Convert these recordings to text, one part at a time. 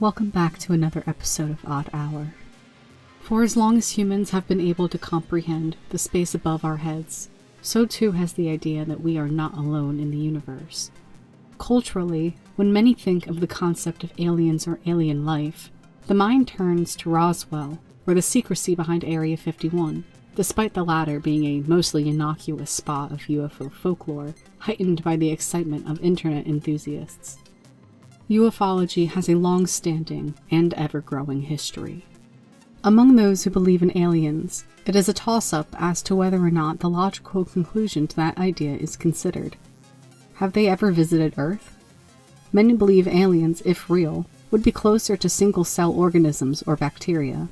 Welcome back to another episode of Odd Hour. For as long as humans have been able to comprehend the space above our heads, so too has the idea that we are not alone in the universe. Culturally, when many think of the concept of aliens or alien life, the mind turns to Roswell or the secrecy behind Area 51, despite the latter being a mostly innocuous spot of UFO folklore, heightened by the excitement of internet enthusiasts. Ufology has a long-standing and ever-growing history. Among those who believe in aliens, it is a toss-up as to whether or not the logical conclusion to that idea is considered. Have they ever visited Earth? Many believe aliens, if real, would be closer to single-cell organisms or bacteria.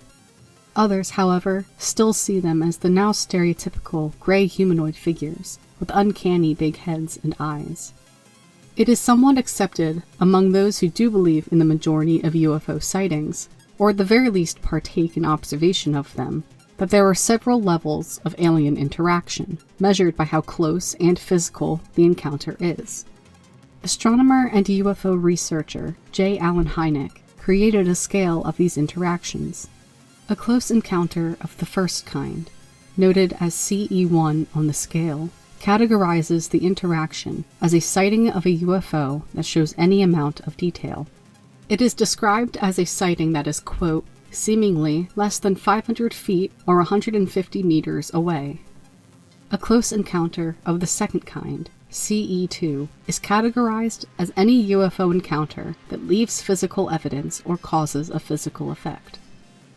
Others, however, still see them as the now stereotypical gray humanoid figures with uncanny big heads and eyes. It is somewhat accepted among those who do believe in the majority of UFO sightings, or at the very least partake in observation of them, that there are several levels of alien interaction, measured by how close and physical the encounter is. Astronomer and UFO researcher J. Allen Hynek created a scale of these interactions. A close encounter of the first kind, noted as CE1 on the scale, categorizes the interaction as a sighting of a UFO that shows any amount of detail. It is described as a sighting that is, quote, seemingly less than 500 feet or 150 meters away. A close encounter of the second kind, CE2, is categorized as any UFO encounter that leaves physical evidence or causes a physical effect.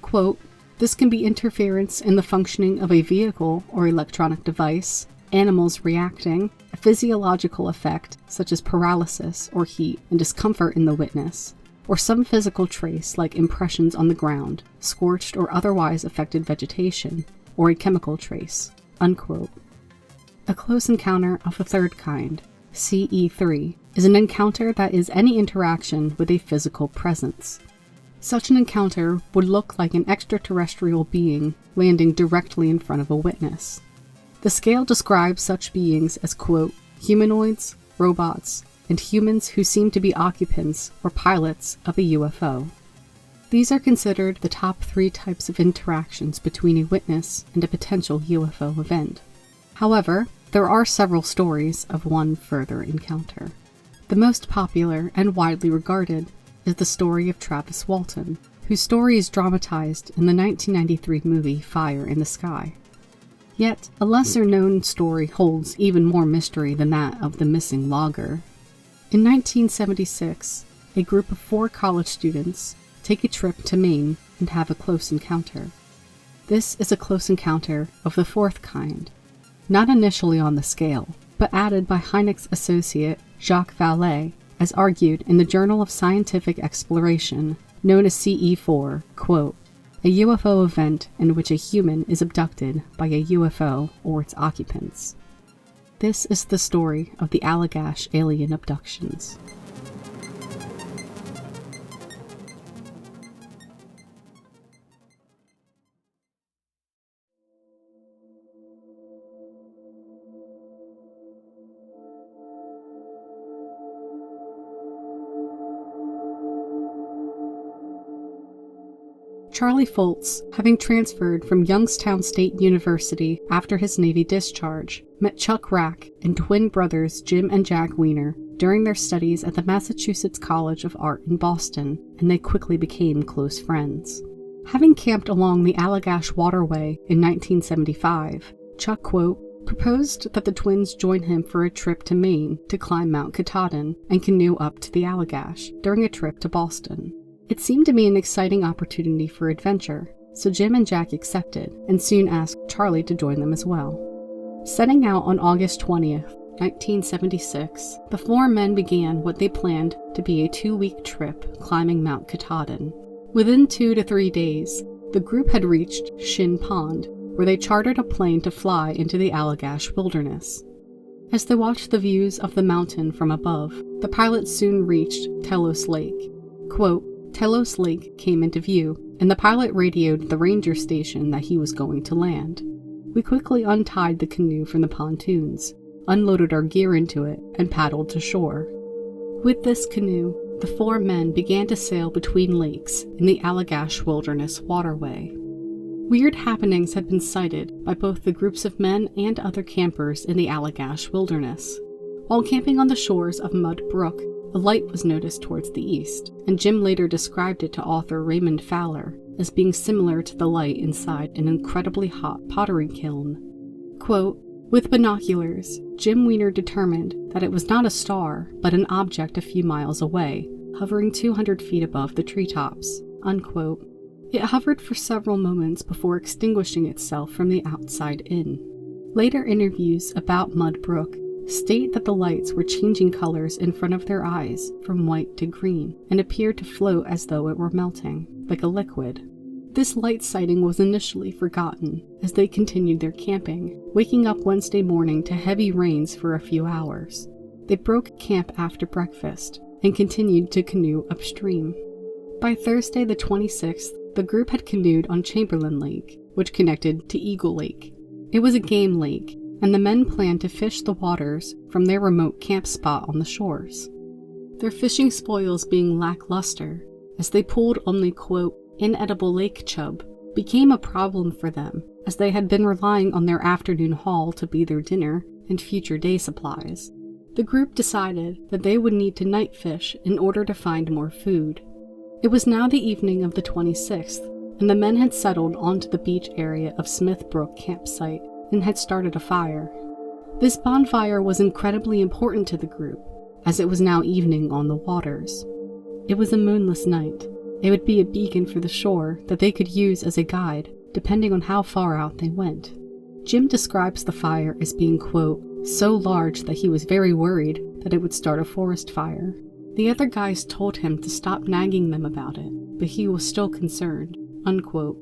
Quote, this can be interference in the functioning of a vehicle or electronic device, animals reacting, a physiological effect such as paralysis or heat and discomfort in the witness, or some physical trace like impressions on the ground, scorched or otherwise affected vegetation, or a chemical trace, unquote. A close encounter of the third kind, CE3, is an encounter that is any interaction with a physical presence. Such an encounter would look like an extraterrestrial being landing directly in front of a witness. The scale describes such beings as, quote, humanoids, robots, and humans who seem to be occupants or pilots of a UFO. These are considered the top 3 types of interactions between a witness and a potential UFO event. However, there are several stories of one further encounter. The most popular and widely regarded is the story of Travis Walton, whose story is dramatized in the 1993 movie Fire in the Sky. Yet, a lesser-known story holds even more mystery than that of the missing logger. In 1976, a group of 4 college students take a trip to Maine and have a close encounter. This is a close encounter of the 4th kind, not initially on the scale, but added by Hynek's associate Jacques Vallée, as argued in the Journal of Scientific Exploration, known as CE4, quote, a UFO event in which a human is abducted by a UFO or its occupants. This is the story of the Allagash alien abductions. Charlie Foltz, having transferred from Youngstown State University after his Navy discharge, met Chuck Rack and twin brothers Jim and Jack Weiner during their studies at the Massachusetts College of Art in Boston, and they quickly became close friends. Having camped along the Allagash waterway in 1975, Chuck, quote, proposed that the twins join him for a trip to Maine to climb Mount Katahdin and canoe up to the Allagash during a trip to Boston. It seemed to be an exciting opportunity for adventure, so Jim and Jack accepted and soon asked Charlie to join them as well. Setting out on August 20th, 1976, the 4 men began what they planned to be a 2-week trip climbing Mount Katahdin. Within 2 to 3 days, the group had reached Shin Pond, where they chartered a plane to fly into the Allagash wilderness. As they watched the views of the mountain from above, the pilots soon reached Telos Lake. Quote, Telos Lake came into view, and the pilot radioed the ranger station that he was going to land. We quickly untied the canoe from the pontoons, unloaded our gear into it, and paddled to shore. With this canoe, the four men began to sail between lakes in the Allagash Wilderness waterway. Weird happenings had been cited by both the groups of men and other campers in the Allagash Wilderness. While camping on the shores of Mud Brook, a light was noticed towards the east, and Jim later described it to author Raymond Fowler as being similar to the light inside an incredibly hot pottery kiln. Quote, "With binoculars, Jim Weiner determined that it was not a star, but an object a few miles away, hovering 200 feet above the treetops." Unquote. It hovered for several moments before extinguishing itself from the outside in. Later interviews about Mud Brook state that the lights were changing colors in front of their eyes from white to green and appeared to float as though it were melting, like a liquid. This light sighting was initially forgotten as they continued their camping, waking up Wednesday morning to heavy rains for a few hours. They broke camp after breakfast and continued to canoe upstream. By Thursday the 26th, the group had canoed on Chamberlain Lake, which connected to Eagle Lake. It was a game lake, and the men planned to fish the waters from their remote camp spot on the shores. Their fishing spoils being lackluster, as they pulled only, quote, inedible lake chub, became a problem for them, as they had been relying on their afternoon haul to be their dinner and future day supplies. The group decided that they would need to night fish in order to find more food. It was now the evening of the 26th, and the men had settled onto the beach area of Smith Brook campsite and had started a fire. This bonfire was incredibly important to the group, as it was now evening on the waters. It was a moonless night. It would be a beacon for the shore that they could use as a guide, depending on how far out they went. Jim describes the fire as being, quote, so large that he was very worried that it would start a forest fire. The other guys told him to stop nagging them about it, but he was still concerned, unquote.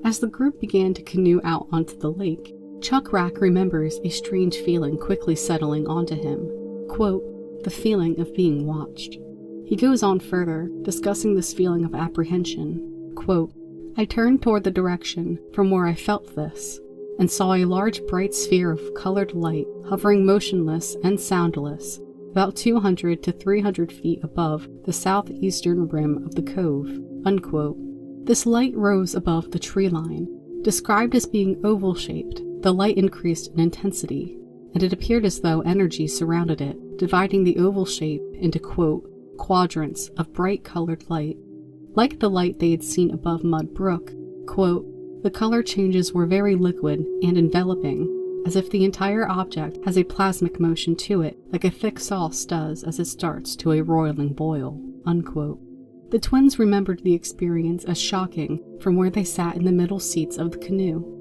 As the group began to canoe out onto the lake, Chuck Rack remembers a strange feeling quickly settling onto him, quote, the feeling of being watched. He goes on further, discussing this feeling of apprehension, quote, I turned toward the direction from where I felt this, and saw a large bright sphere of colored light hovering motionless and soundless, about 200 to 300 feet above the southeastern rim of the cove, unquote. This light rose above the tree line. Described as being oval-shaped, the light increased in intensity, and it appeared as though energy surrounded it, dividing the oval shape into, quote, quadrants of bright-colored light. Like the light they had seen above Mud Brook, quote, the color changes were very liquid and enveloping, as if the entire object has a plasmic motion to it, like a thick sauce does as it starts to a roiling boil, unquote. The twins remembered the experience as shocking from where they sat in the middle seats of the canoe.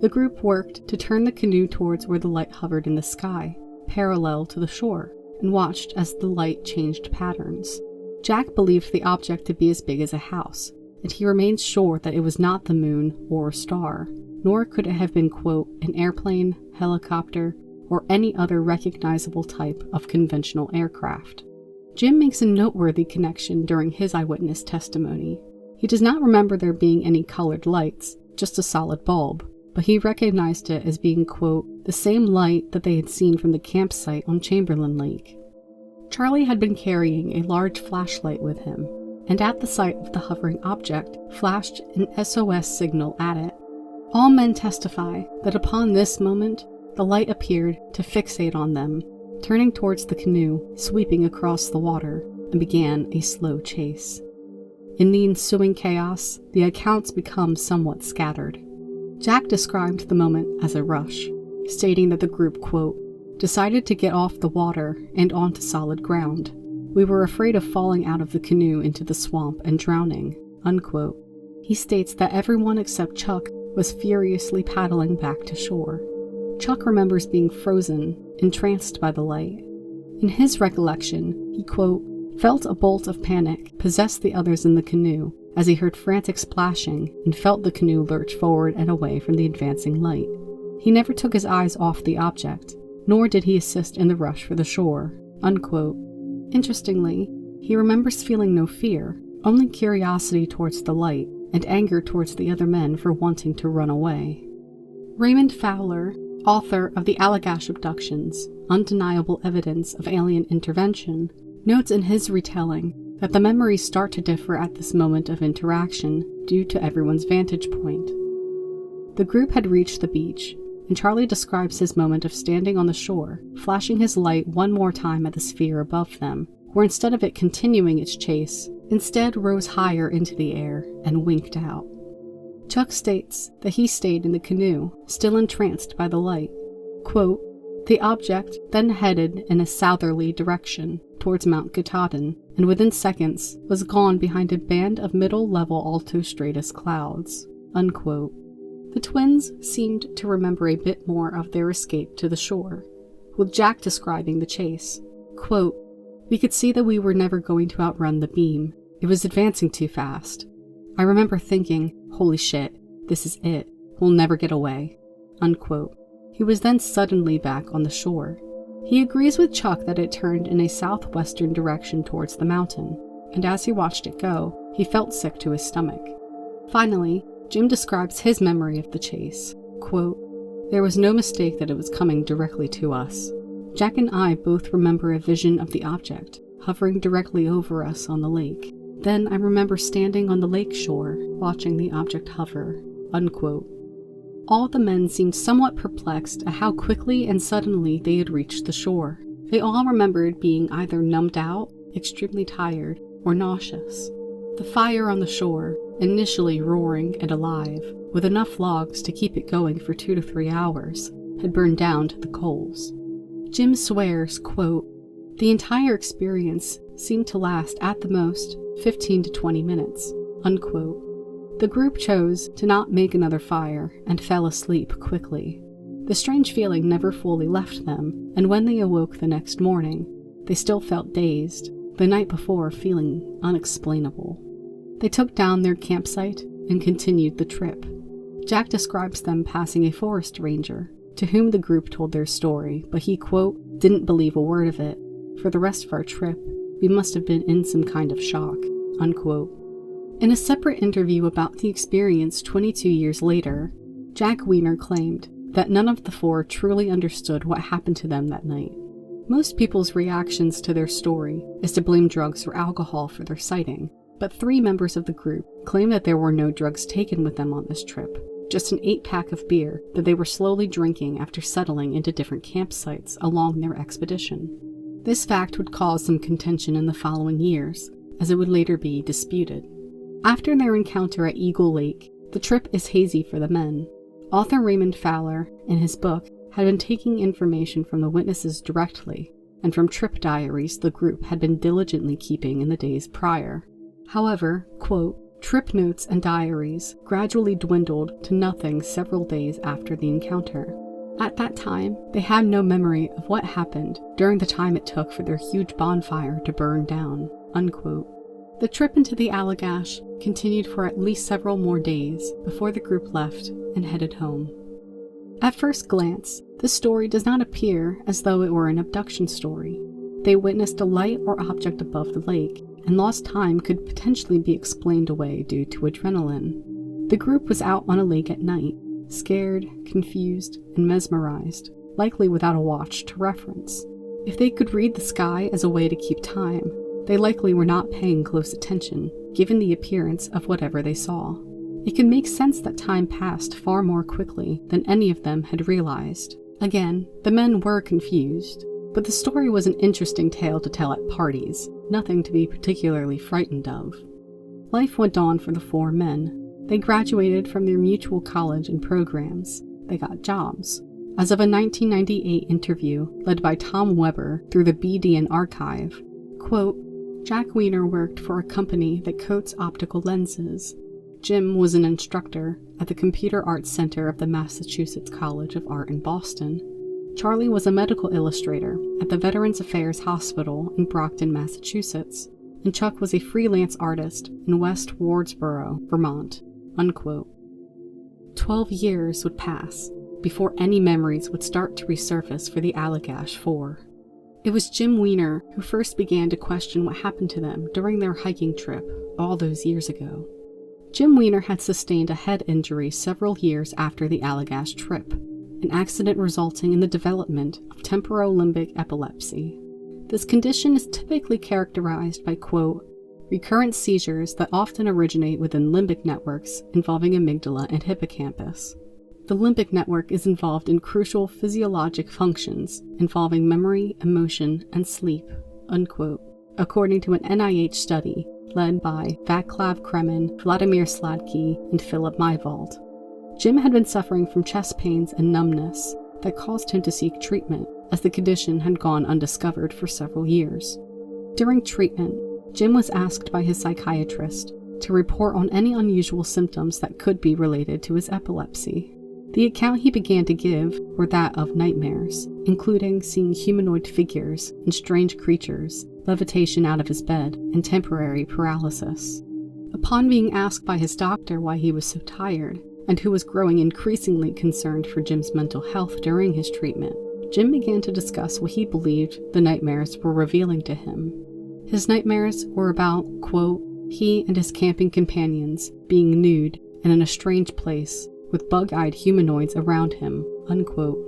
The group worked to turn the canoe towards where the light hovered in the sky, parallel to the shore, and watched as the light changed patterns. Jack believed the object to be as big as a house, and he remained sure that it was not the moon or a star, nor could it have been, quote, an airplane, helicopter, or any other recognizable type of conventional aircraft. Jim makes a noteworthy connection during his eyewitness testimony. He does not remember there being any colored lights, just a solid bulb, but he recognized it as being, quote, the same light that they had seen from the campsite on Chamberlain Lake. Charlie had been carrying a large flashlight with him, and at the sight of the hovering object, flashed an SOS signal at it. All men testify that upon this moment, the light appeared to fixate on them, turning towards the canoe, sweeping across the water, and began a slow chase. In the ensuing chaos, the accounts become somewhat scattered. Jack described the moment as a rush, stating that the group, quote, decided to get off the water and onto solid ground. We were afraid of falling out of the canoe into the swamp and drowning, unquote. He states that everyone except Chuck was furiously paddling back to shore. Chuck remembers being frozen, entranced by the light. In his recollection, he, quote, felt a bolt of panic possess the others in the canoe as he heard frantic splashing and felt the canoe lurch forward and away from the advancing light. He never took his eyes off the object, nor did he assist in the rush for the shore, unquote. Interestingly, he remembers feeling no fear, only curiosity towards the light and anger towards the other men for wanting to run away. Raymond Fowler, author of the Allagash Abductions, Undeniable Evidence of Alien Intervention, notes in his retelling that the memories start to differ at this moment of interaction due to everyone's vantage point. The group had reached the beach, and Charlie describes his moment of standing on the shore, flashing his light one more time at the sphere above them, where instead of it continuing its chase, instead rose higher into the air and winked out. Chuck states that he stayed in the canoe, still entranced by the light. Quote, "The object then headed in a southerly direction towards Mount Katahdin, and within seconds was gone behind a band of middle-level alto-stratus clouds." Unquote. The twins seemed to remember a bit more of their escape to the shore, with Jack describing the chase. Quote, "We could see that we were never going to outrun the beam. It was advancing too fast. I remember thinking, holy shit, this is it. We'll never get away." Unquote. He was then suddenly back on the shore. He agrees with Chuck that it turned in a southwestern direction towards the mountain, and as he watched it go, he felt sick to his stomach. Finally, Jim describes his memory of the chase. Quote, "There was no mistake that it was coming directly to us. Jack and I both remember a vision of the object, hovering directly over us on the lake. Then I remember standing on the lake shore, watching the object hover." Unquote. All the men seemed somewhat perplexed at how quickly and suddenly they had reached the shore. They all remembered being either numbed out, extremely tired, or nauseous. The fire on the shore, initially roaring and alive, with enough logs to keep it going for 2 to 3 hours, had burned down to the coals. Jim swears, quote, "The entire experience seemed to last at the most 15 to 20 minutes, unquote. The group chose to not make another fire and fell asleep quickly. The strange feeling never fully left them, and when they awoke the next morning, they still felt dazed, the night before feeling unexplainable. They took down their campsite and continued the trip. Jack describes them passing a forest ranger, to whom the group told their story, but he, quote, "didn't believe a word of it. For the rest of our trip, we must have been in some kind of shock," unquote. In a separate interview about the experience 22 years later, Jack Weiner claimed that none of the four truly understood what happened to them that night. Most people's reactions to their story is to blame drugs or alcohol for their sighting, but 3 members of the group claim that there were no drugs taken with them on this trip, just an 8-pack of beer that they were slowly drinking after settling into different campsites along their expedition. This fact would cause some contention in the following years, as it would later be disputed. After their encounter at Eagle Lake, the trip is hazy for the men. Author Raymond Fowler, in his book, had been taking information from the witnesses directly, and from trip diaries the group had been diligently keeping in the days prior. However, quote, "trip notes and diaries gradually dwindled to nothing several days after the encounter. At that time, they had no memory of what happened during the time it took for their huge bonfire to burn down," unquote. The trip into the Allagash continued for at least several more days before the group left and headed home. At first glance, this story does not appear as though it were an abduction story. They witnessed a light or object above the lake, and lost time could potentially be explained away due to adrenaline. The group was out on a lake at night, scared, confused, and mesmerized, likely without a watch to reference. If they could read the sky as a way to keep time, they likely were not paying close attention, given the appearance of whatever they saw. It can make sense that time passed far more quickly than any of them had realized. Again, the men were confused, but the story was an interesting tale to tell at parties, nothing to be particularly frightened of. Life went on for the 4 men. They graduated from their mutual college and programs. They got jobs. As of a 1998 interview led by Tom Weber through the BDN archive, quote, "Jack Weiner worked for a company that coats optical lenses. Jim was an instructor at the Computer Arts Center of the Massachusetts College of Art in Boston. Charlie was a medical illustrator at the Veterans Affairs Hospital in Brockton, Massachusetts, and Chuck was a freelance artist in West Wardsboro, Vermont," unquote. 12 years would pass before any memories would start to resurface for the Allagash 4. It was Jim Weiner who first began to question what happened to them during their hiking trip all those years ago. Jim Weiner had sustained a head injury several years after the Allagash trip, an accident resulting in the development of temporolimbic epilepsy. This condition is typically characterized by, quote, recurrent seizures that often originate within limbic networks involving amygdala and hippocampus. The limbic network is involved in crucial physiologic functions involving memory, emotion, and sleep, unquote, according to an NIH study led by Vaclav Kremen, Vladimir Sladky, and Philip Myvold. Jim had been suffering from chest pains and numbness that caused him to seek treatment, as the condition had gone undiscovered for several years. During treatment, Jim was asked by his psychiatrist to report on any unusual symptoms that could be related to his epilepsy. The account he began to give were that of nightmares, including seeing humanoid figures and strange creatures, levitation out of his bed, and temporary paralysis. Upon being asked by his doctor why he was so tired, and who was growing increasingly concerned for Jim's mental health during his treatment, Jim began to discuss what he believed the nightmares were revealing to him. His nightmares were about, quote, he and his camping companions being nude and in a strange place with bug-eyed humanoids around him, unquote.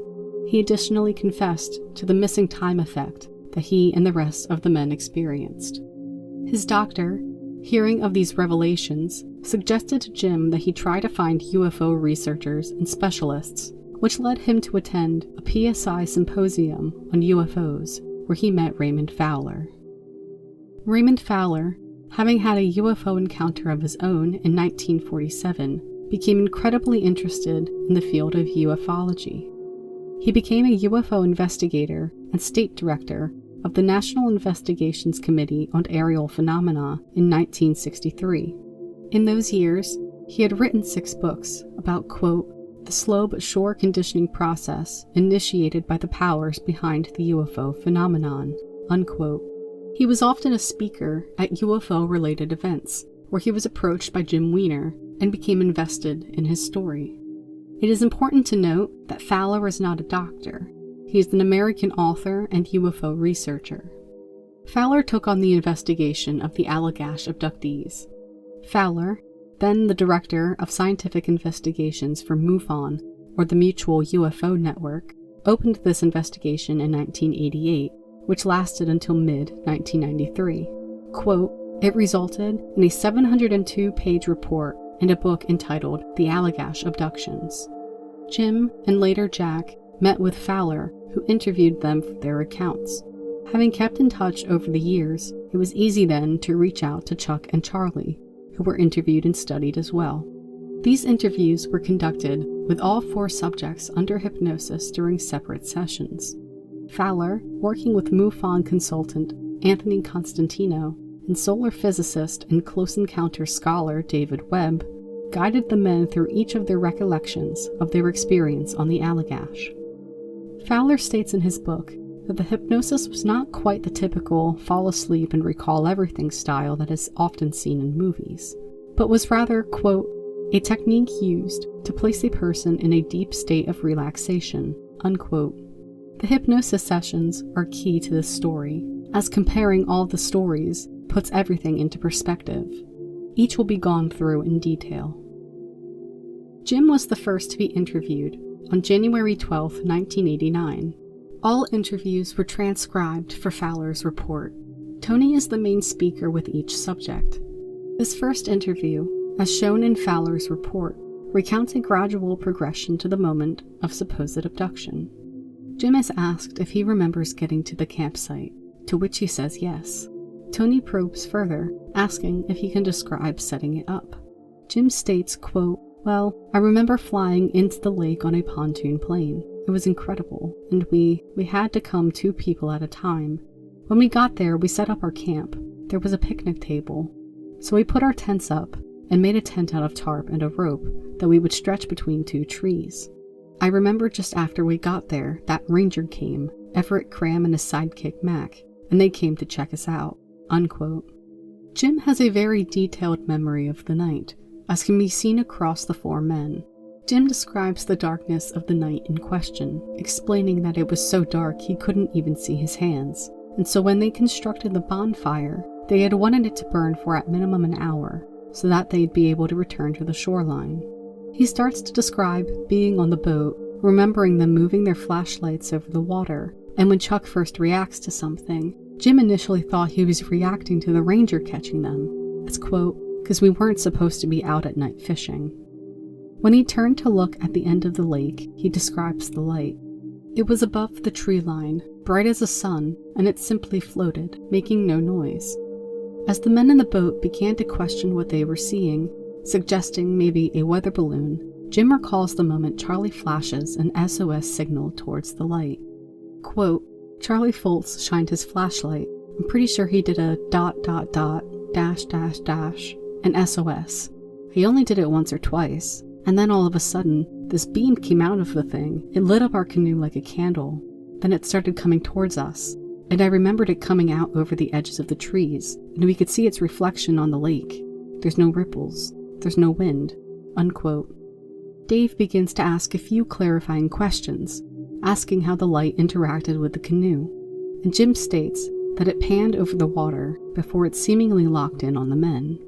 He additionally confessed to the missing time effect that he and the rest of the men experienced. His doctor, hearing of these revelations, suggested to Jim that he try to find UFO researchers and specialists, which led him to attend a PSI symposium on UFOs, where he met Raymond Fowler. Raymond Fowler, having had a UFO encounter of his own in 1947, became incredibly interested in the field of ufology. He became a UFO investigator and state director of the National Investigations Committee on Aerial Phenomena in 1963. In those years, he had written 6 books about, quote, the slow but sure conditioning process initiated by the powers behind the UFO phenomenon, unquote. He was often a speaker at UFO-related events, where he was approached by Jim Weiner and became invested in his story. It is important to note that Fowler is not a doctor. He is an American author and UFO researcher. Fowler took on the investigation of the Allagash abductees. Fowler, then the director of scientific investigations for MUFON, or the Mutual UFO Network, opened this investigation in 1988, which lasted until mid-1993. Quote, it resulted in a 702-page report and a book entitled The Allagash Abductions. Jim, and later Jack, met with Fowler, who interviewed them for their accounts. Having kept in touch over the years, it was easy then to reach out to Chuck and Charlie, who were interviewed and studied as well. These interviews were conducted with all 4 subjects under hypnosis during separate sessions. Fowler, working with MUFON consultant Anthony Constantino and solar physicist and close encounter scholar David Webb, guided the men through each of their recollections of their experience on the Allagash. Fowler states in his book that the hypnosis was not quite the typical fall asleep and recall everything style that is often seen in movies, but was rather, quote, a technique used to place a person in a deep state of relaxation, unquote. The hypnosis sessions are key to this story, as comparing all the stories puts everything into perspective. Each will be gone through in detail. Jim was the first to be interviewed on January 12, 1989. All interviews were transcribed for Fowler's report. Tony is the main speaker with each subject. This first interview, as shown in Fowler's report, recounts a gradual progression to the moment of supposed abduction. Jim is asked if he remembers getting to the campsite, to which he says yes. Tony probes further, asking if he can describe setting it up. Jim states, quote, well, I remember flying into the lake on a pontoon plane. It was incredible, and we had to come 2 people at a time. When we got there, we set up our camp. There was a picnic table. So we put our tents up and made a tent out of tarp and a rope that we would stretch between 2 trees. I remember just after we got there, that ranger came, Everett Cram and his sidekick Mac, and they came to check us out, unquote. Jim has a very detailed memory of the night, as can be seen across the 4 men. Jim describes the darkness of the night in question, explaining that it was so dark he couldn't even see his hands, and so when they constructed the bonfire, they had wanted it to burn for at minimum an hour, so that they'd be able to return to the shoreline. He starts to describe being on the boat, remembering them moving their flashlights over the water, and when Chuck first reacts to something, Jim initially thought he was reacting to the ranger catching them, as quote, "because we weren't supposed to be out at night fishing." When he turned to look at the end of the lake, he describes the light. It was above the tree line, bright as the sun, and it simply floated, making no noise. As the men in the boat began to question what they were seeing, suggesting maybe a weather balloon, Jim recalls the moment Charlie flashes an SOS signal towards the light. Quote, "Charlie Foltz shined his flashlight. I'm pretty sure he did a ... an SOS. He only did it once or twice, and then all of a sudden, this beam came out of the thing. It lit up our canoe like a candle. Then it started coming towards us, and I remembered it coming out over the edges of the trees, and we could see its reflection on the lake. There's no ripples. There's no wind." Unquote. Dave begins to ask a few clarifying questions, asking how the light interacted with the canoe, and Jim states that it panned over the water before it seemingly locked in on the men.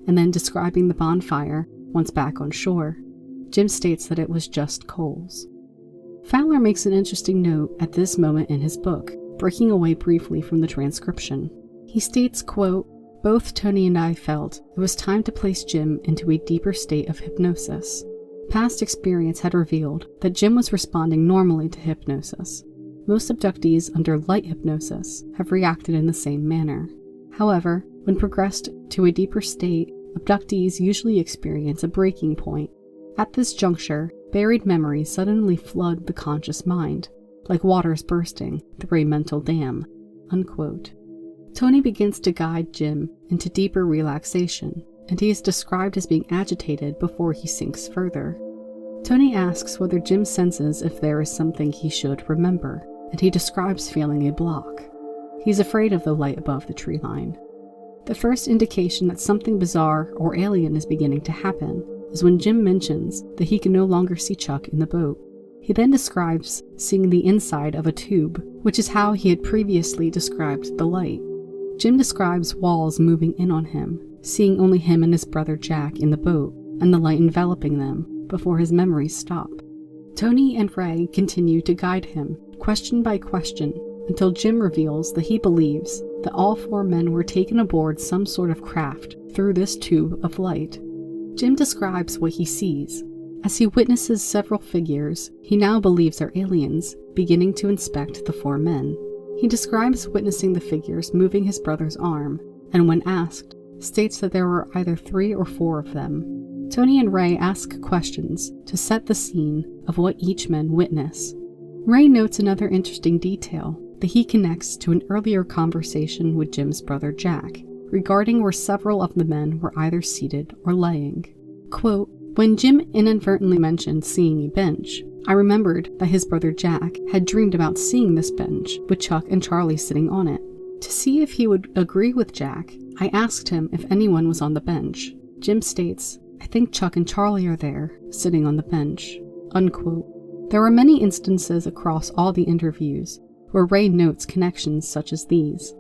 And then describing the bonfire, once back on shore, Jim states that it was just coals. Fowler makes an interesting note at this moment in his book, breaking away briefly from the transcription. He states, quote, "Both Tony and I felt it was time to place Jim into a deeper state of hypnosis. Past experience had revealed that Jim was responding normally to hypnosis. Most abductees under light hypnosis have reacted in the same manner. However, when progressed to a deeper state, abductees usually experience a breaking point. At this juncture, buried memories suddenly flood the conscious mind, like waters bursting through a mental dam." Unquote. Tony begins to guide Jim into deeper relaxation, and he is described as being agitated before he sinks further. Tony asks whether Jim senses if there is something he should remember, and he describes feeling a block. He's afraid of the light above the tree line. The first indication that something bizarre or alien is beginning to happen is when Jim mentions that he can no longer see Chuck in the boat. He then describes seeing the inside of a tube, which is how he had previously described the light. Jim describes walls moving in on him, seeing only him and his brother Jack in the boat, and the light enveloping them, before his memories stop. Tony and Ray continue to guide him, question by question, until Jim reveals that he believes that all four men were taken aboard some sort of craft through this tube of light. Jim describes what he sees. As he witnesses several figures he now believes are aliens, beginning to inspect the four men. He describes witnessing the figures moving his brother's arm, and when asked, states that there were either 3 or 4 of them. Tony and Ray ask questions to set the scene of what each man witness. Ray notes another interesting detail that he connects to an earlier conversation with Jim's brother Jack, regarding where several of the men were either seated or laying. Quote, "When Jim inadvertently mentioned seeing a bench, I remembered that his brother Jack had dreamed about seeing this bench with Chuck and Charlie sitting on it. To see if he would agree with Jack, I asked him if anyone was on the bench. Jim states, I think Chuck and Charlie are there, sitting on the bench." Unquote. There are many instances across all the interviews where Ray notes connections such as these.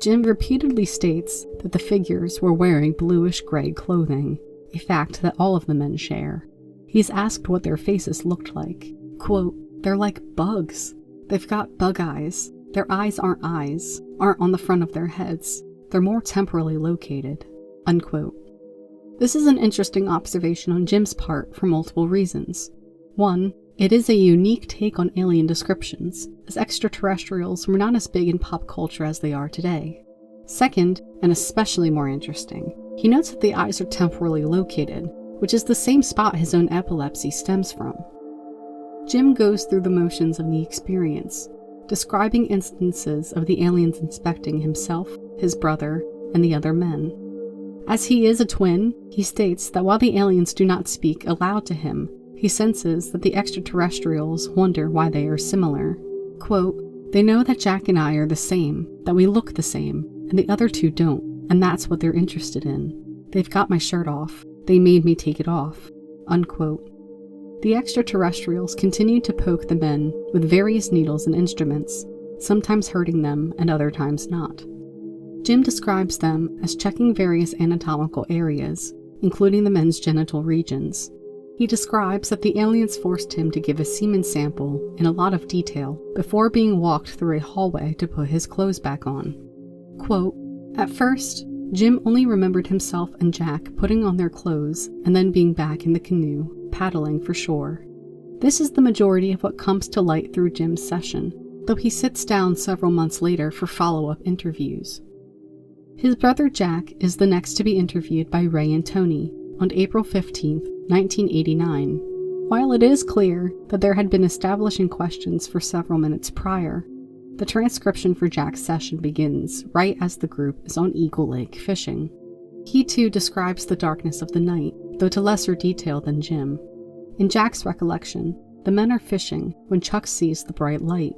Jim repeatedly states that the figures were wearing bluish-gray clothing, a fact that all of the men share. He's asked what their faces looked like. Quote, "They're like bugs. They've got bug eyes. Their eyes, aren't on the front of their heads. They're more temporally located." Unquote. This is an interesting observation on Jim's part for multiple reasons. 1. It is a unique take on alien descriptions, as extraterrestrials were not as big in pop culture as they are today. 2nd, and especially more interesting, he notes that the eyes are temporally located, which is the same spot his own epilepsy stems from. Jim goes through the motions of the experience, describing instances of the aliens inspecting himself, his brother, and the other men. As he is a twin, he states that while the aliens do not speak aloud to him, he senses that the extraterrestrials wonder why they are similar. Quote, "They know that Jack and I are the same, that we look the same, and the other two don't, and that's what they're interested in. They've got my shirt off. They made me take it off." Unquote. The extraterrestrials continue to poke the men with various needles and instruments, sometimes hurting them and other times not. Jim describes them as checking various anatomical areas, including the men's genital regions. He describes that the aliens forced him to give a semen sample in a lot of detail before being walked through a hallway to put his clothes back on. Quote, "At first, Jim only remembered himself and Jack putting on their clothes and then being back in the canoe, paddling for shore. This is the majority of what comes to light through Jim's session, though he sits down several months later for follow-up interviews." His brother Jack is the next to be interviewed by Ray and Tony on April 15, 1989. While it is clear that there had been establishing questions for several minutes prior, the transcription for Jack's session begins right as the group is on Eagle Lake fishing. He too describes the darkness of the night, though to lesser detail than Jim. In Jack's recollection, the men are fishing when Chuck sees the bright light.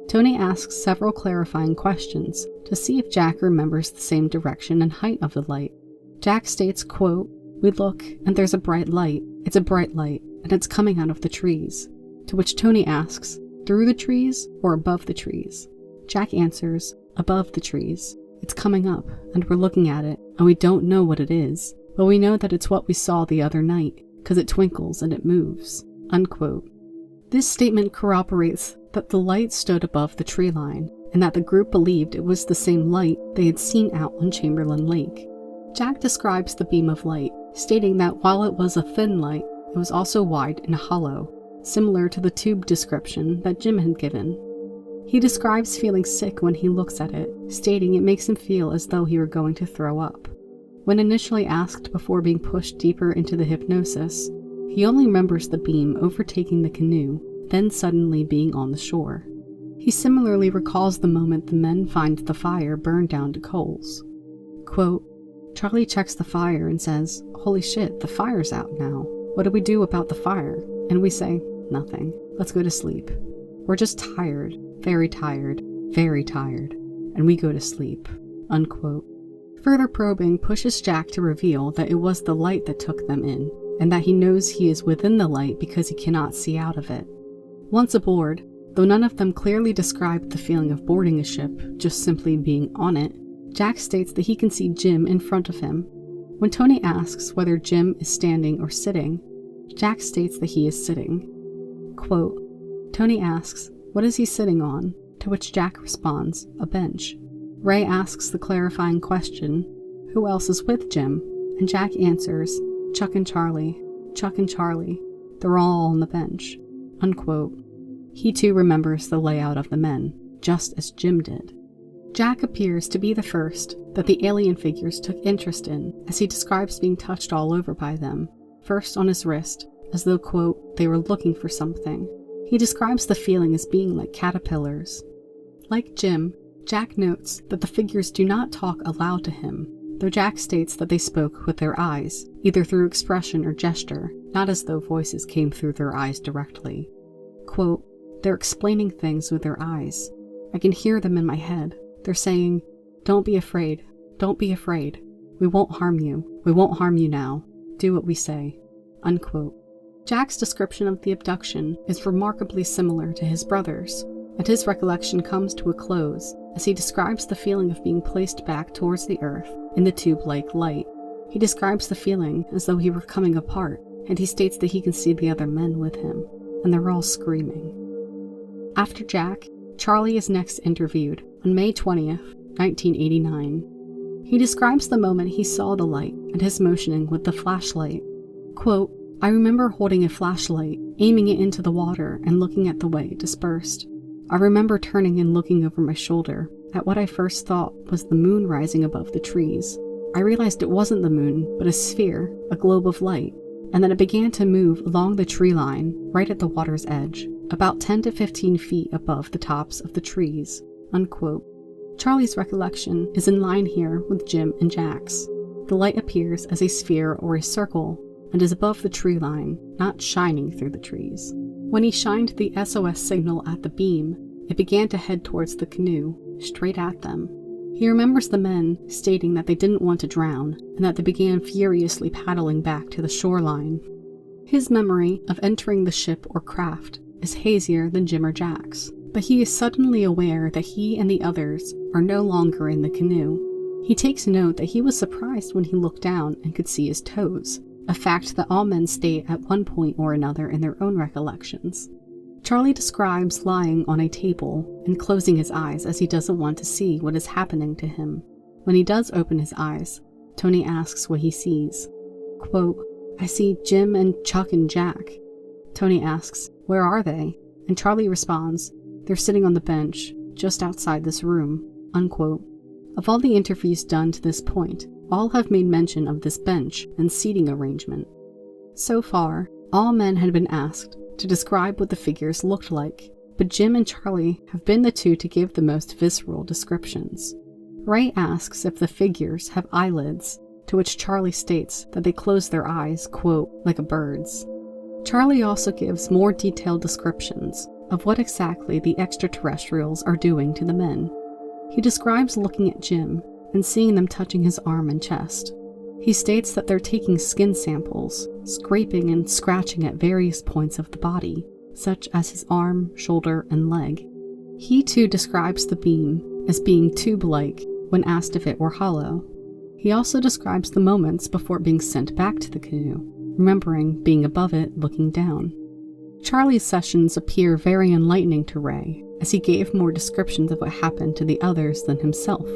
Tony asks several clarifying questions to see if Jack remembers the same direction and height of the light. Jack states, quote, "We look, and there's a bright light. It's a bright light, and it's coming out of the trees." To which Tony asks, "Through the trees or above the trees?" Jack answers, "Above the trees. It's coming up, and we're looking at it, and we don't know what it is, but we know that it's what we saw the other night, because it twinkles and it moves." Unquote. This statement corroborates that the light stood above the tree line, and that the group believed it was the same light they had seen out on Chamberlain Lake. Jack describes the beam of light, stating that while it was a thin light, it was also wide and hollow, similar to the tube description that Jim had given. He describes feeling sick when he looks at it, stating it makes him feel as though he were going to throw up. When initially asked before being pushed deeper into the hypnosis, he only remembers the beam overtaking the canoe, then suddenly being on the shore. He similarly recalls the moment the men find the fire burned down to coals. Quote, "Charlie checks the fire and says, 'Holy shit, the fire's out now. What do we do about the fire?' And we say, 'Nothing. Let's go to sleep. We're just tired, very tired, very tired.' And we go to sleep." Unquote. Further probing pushes Jack to reveal that it was the light that took them in, and that he knows he is within the light because he cannot see out of it. Once aboard, though none of them clearly described the feeling of boarding a ship, just simply being on it, Jack states that he can see Jim in front of him. When Tony asks whether Jim is standing or sitting, Jack states that he is sitting. Quote, Tony asks, "What is he sitting on?" To which Jack responds, "A bench." Ray asks the clarifying question, "Who else is with Jim?" And Jack answers, "Chuck and Charlie. Chuck and Charlie. They're all on the bench." Unquote. He too remembers the layout of the men, just as Jim did. Jack appears to be the first that the alien figures took interest in, as he describes being touched all over by them, first on his wrist, as though, quote, "they were looking for something." He describes the feeling as being like caterpillars. Like Jim, Jack notes that the figures do not talk aloud to him, though Jack states that they spoke with their eyes, either through expression or gesture, not as though voices came through their eyes directly. Quote, "They're explaining things with their eyes. I can hear them in my head. They're saying, 'Don't be afraid. Don't be afraid. We won't harm you. We won't harm you now. Do what we say.'" Unquote. Jack's description of the abduction is remarkably similar to his brother's, and his recollection comes to a close as he describes the feeling of being placed back towards the earth in the tube-like light. He describes the feeling as though he were coming apart, and he states that he can see the other men with him, and they're all screaming. After Jack, Charlie is next interviewed on May 20th, 1989. He describes the moment he saw the light and his motioning with the flashlight. Quote, "I remember holding a flashlight, aiming it into the water and looking at the way it dispersed. I remember turning and looking over my shoulder at what I first thought was the moon rising above the trees. I realized it wasn't the moon, but a sphere, a globe of light, and then it began to move along the tree line right at the water's edge, about 10 to 15 feet above the tops of the trees." Unquote. Charlie's recollection is in line here with Jim and Jack's. The light appears as a sphere or a circle, and is above the tree line, not shining through the trees. When he shined the SOS signal at the beam, it began to head towards the canoe, straight at them. He remembers the men stating that they didn't want to drown, and that they began furiously paddling back to the shoreline. His memory of entering the ship or craft is hazier than Jim or Jack's, but he is suddenly aware that he and the others are no longer in the canoe. He takes note that he was surprised when he looked down and could see his toes, a fact that all men state at one point or another in their own recollections. Charlie describes lying on a table and closing his eyes as he doesn't want to see what is happening to him. When he does open his eyes, Tony asks what he sees. Quote, "I see Jim and Chuck and Jack." Tony asks, "Where are they?" And Charlie responds, "They're sitting on the bench, just outside this room." Unquote. Of all the interviews done to this point, all have made mention of this bench and seating arrangement. So far, all men had been asked to describe what the figures looked like, but Jim and Charlie have been the two to give the most visceral descriptions. Ray asks if the figures have eyelids, to which Charlie states that they close their eyes, quote, like a bird's. Charlie also gives more detailed descriptions of what exactly the extraterrestrials are doing to the men. He describes looking at Jim and seeing them touching his arm and chest. He states that they're taking skin samples, scraping and scratching at various points of the body, such as his arm, shoulder, and leg. He too describes the beam as being tube-like when asked if it were hollow. He also describes the moments before being sent back to the canoe, remembering being above it looking down. Charlie's sessions appear very enlightening to Ray, as he gave more descriptions of what happened to the others than himself.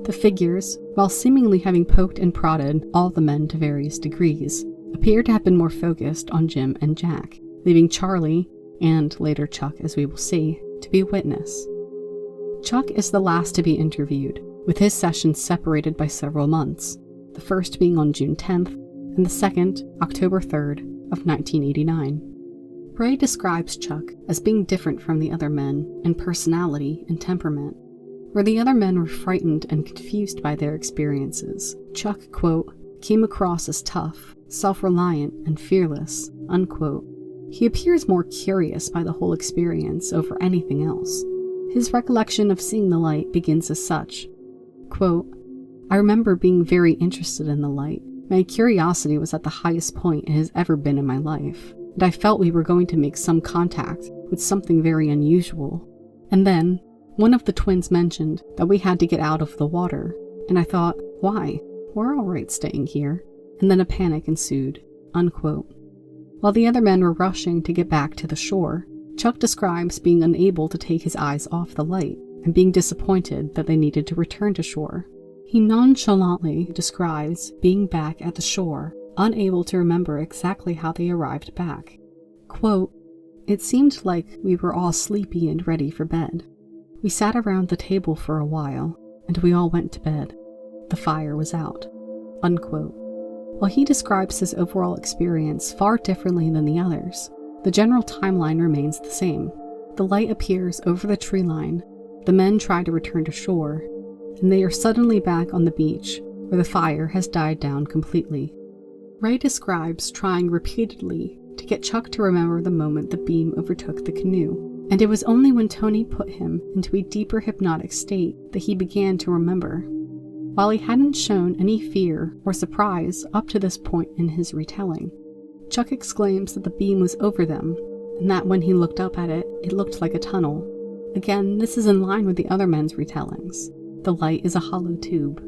The figures, while seemingly having poked and prodded all the men to various degrees, appear to have been more focused on Jim and Jack, leaving Charlie, and later Chuck as we will see, to be witness. Chuck is the last to be interviewed, with his sessions separated by several months, the first being on June 10th, and the second, October 3rd, of 1989. Ray describes Chuck as being different from the other men in personality and temperament. Where the other men were frightened and confused by their experiences, Chuck, quote, came across as tough, self-reliant, and fearless, unquote. He appears more curious by the whole experience over anything else. His recollection of seeing the light begins as such. Quote, "I remember being very interested in the light. My curiosity was at the highest point it has ever been in my life, and I felt we were going to make some contact with something very unusual. And then, one of the twins mentioned that we had to get out of the water, and I thought, why? We're all right staying here. And then a panic ensued," unquote. While the other men were rushing to get back to the shore, Chuck describes being unable to take his eyes off the light and being disappointed that they needed to return to shore. He nonchalantly describes being back at the shore, unable to remember exactly how they arrived back. Quote, "It seemed like we were all sleepy and ready for bed. We sat around the table for a while, and we all went to bed. The fire was out," unquote. While he describes his overall experience far differently than the others, the general timeline remains the same. The light appears over the tree line, the men try to return to shore, and they are suddenly back on the beach, where the fire has died down completely. Ray describes trying repeatedly to get Chuck to remember the moment the beam overtook the canoe, and it was only when Tony put him into a deeper hypnotic state that he began to remember. While he hadn't shown any fear or surprise up to this point in his retelling, Chuck exclaims that the beam was over them, and that when he looked up at it, it looked like a tunnel. Again, this is in line with the other men's retellings. The light is a hollow tube.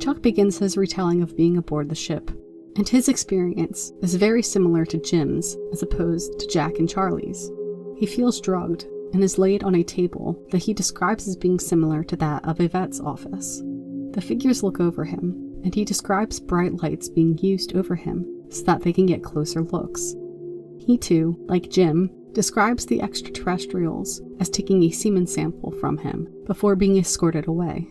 Chuck begins his retelling of being aboard the ship, and his experience is very similar to Jim's as opposed to Jack and Charlie's. He feels drugged and is laid on a table that he describes as being similar to that of a vet's office. The figures look over him, and he describes bright lights being used over him so that they can get closer looks. He too, like Jim, describes the extraterrestrials as taking a semen sample from him before being escorted away.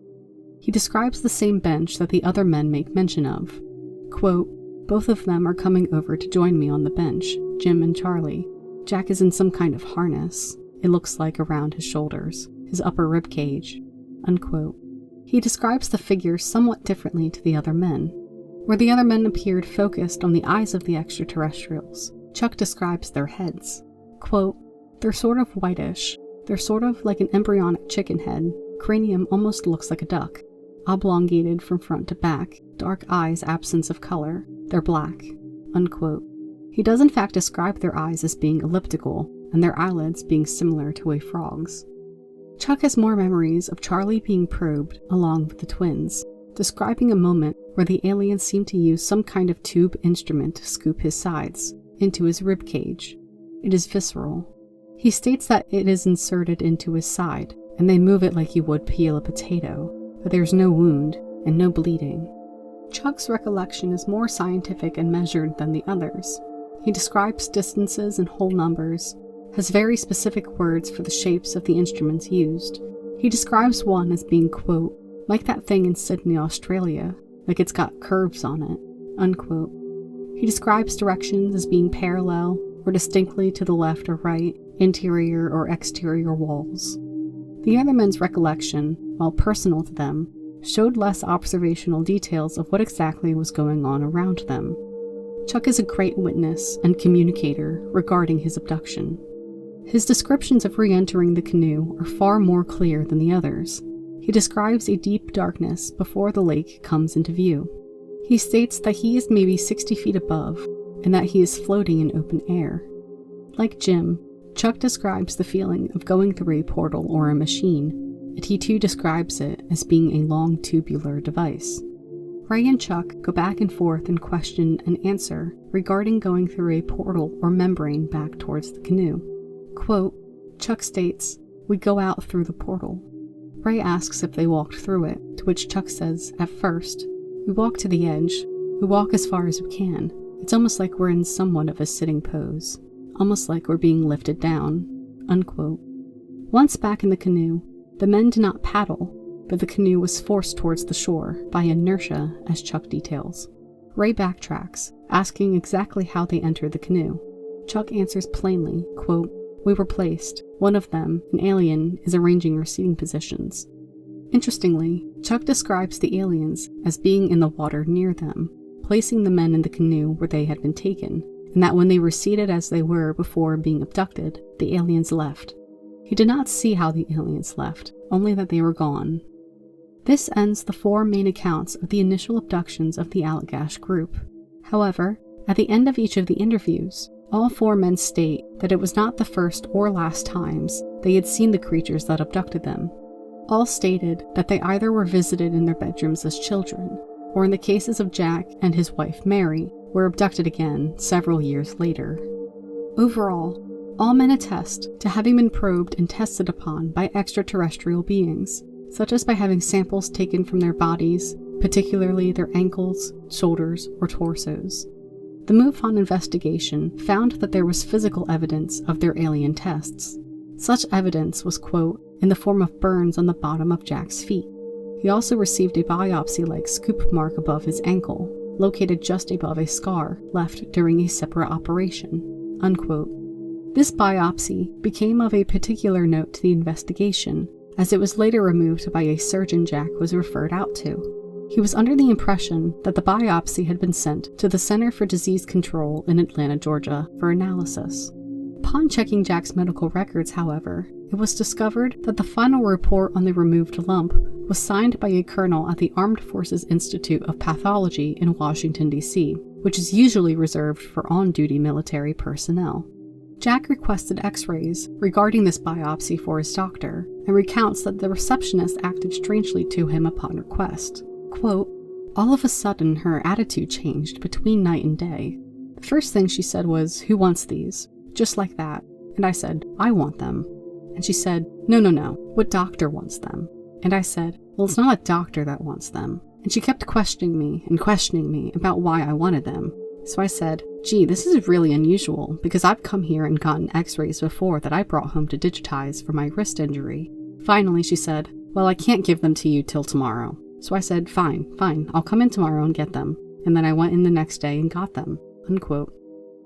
He describes the same bench that the other men make mention of. Quote, "Both of them are coming over to join me on the bench, Jim and Charlie. Jack is in some kind of harness. It looks like around his shoulders, his upper rib cage," unquote. He describes the figures somewhat differently to the other men. Where the other men appeared focused on the eyes of the extraterrestrials, Chuck describes their heads. Quote, "They're sort of whitish. They're sort of like an embryonic chicken head. Cranium almost looks like a duck. Oblongated from front to back. Dark eyes, absence of color. They're black," unquote. He does in fact describe their eyes as being elliptical, and their eyelids being similar to a frog's. Chuck has more memories of Charlie being probed along with the twins, describing a moment where the aliens seem to use some kind of tube instrument to scoop his sides into his rib cage. It is visceral. He states that it is inserted into his side, and they move it like you would peel a potato, but there's no wound and no bleeding. Chuck's recollection is more scientific and measured than the others. He describes distances and whole numbers, has very specific words for the shapes of the instruments used. He describes one as being, quote, like that thing in Sydney, Australia, like it's got curves on it, unquote. He describes directions as being parallel or distinctly to the left or right, interior or exterior walls. The other men's recollection, while personal to them, showed less observational details of what exactly was going on around them. Chuck is a great witness and communicator regarding his abduction. His descriptions of re-entering the canoe are far more clear than the others. He describes a deep darkness before the lake comes into view. He states that he is maybe 60 feet above, and that he is floating in open air. Like Jim, Chuck describes the feeling of going through a portal or a machine, and he too describes it as being a long tubular device. Ray and Chuck go back and forth in question and answer regarding going through a portal or membrane back towards the canoe. Quote, Chuck states, "We go out through the portal." Ray asks if they walked through it, to which Chuck says, "At first, we walk to the edge. We walk as far as we can. It's almost like we're in somewhat of a sitting pose. Almost like we're being lifted down." Unquote. Once back in the canoe, the men did not paddle, but the canoe was forced towards the shore by inertia, as Chuck details. Ray backtracks, asking exactly how they entered the canoe. Chuck answers plainly, quote, "We were placed. One of them, an alien, is arranging our seating positions." Interestingly, Chuck describes the aliens as being in the water near them, placing the men in the canoe where they had been taken, and that when they were seated as they were before being abducted, the aliens left. He did not see how the aliens left, only that they were gone. This ends the 4 main accounts of the initial abductions of the Allagash group. However, at the end of each of the interviews, all 4 men state that it was not the first or last times they had seen the creatures that abducted them. All stated that they either were visited in their bedrooms as children, or in the cases of Jack and his wife Mary, were abducted again several years later. Overall, all men attest to having been probed and tested upon by extraterrestrial beings, such as by having samples taken from their bodies, particularly their ankles, shoulders, or torsos. The MUFON investigation found that there was physical evidence of their alien tests. Such evidence was, quote, in the form of burns on the bottom of Jack's feet. He also received a biopsy-like scoop mark above his ankle, located just above a scar left during a separate operation, unquote. This biopsy became of a particular note to the investigation, as it was later removed by a surgeon Jack was referred out to. He was under the impression that the biopsy had been sent to the Center for Disease Control in Atlanta, Georgia, for analysis. Upon checking Jack's medical records, however, it was discovered that the final report on the removed lump was signed by a colonel at the Armed Forces Institute of Pathology in Washington, D.C., which is usually reserved for on-duty military personnel. Jack requested x-rays regarding this biopsy for his doctor, and recounts that the receptionist acted strangely to him upon request. Quote, "All of a sudden her attitude changed between night and day. The first thing she said was, 'Who wants these?' Just like that. And I said, 'I want them.' And she said, 'No, what doctor wants them?' And I said, 'Well, it's not a doctor that wants them.' And she kept questioning me about why I wanted them. So I said, 'Gee, this is really unusual, because I've come here and gotten x-rays before that I brought home to digitize for my wrist injury.' Finally, she said, 'Well, I can't give them to you till tomorrow.' So I said, fine, I'll come in tomorrow and get them. And then I went in the next day and got them." Unquote.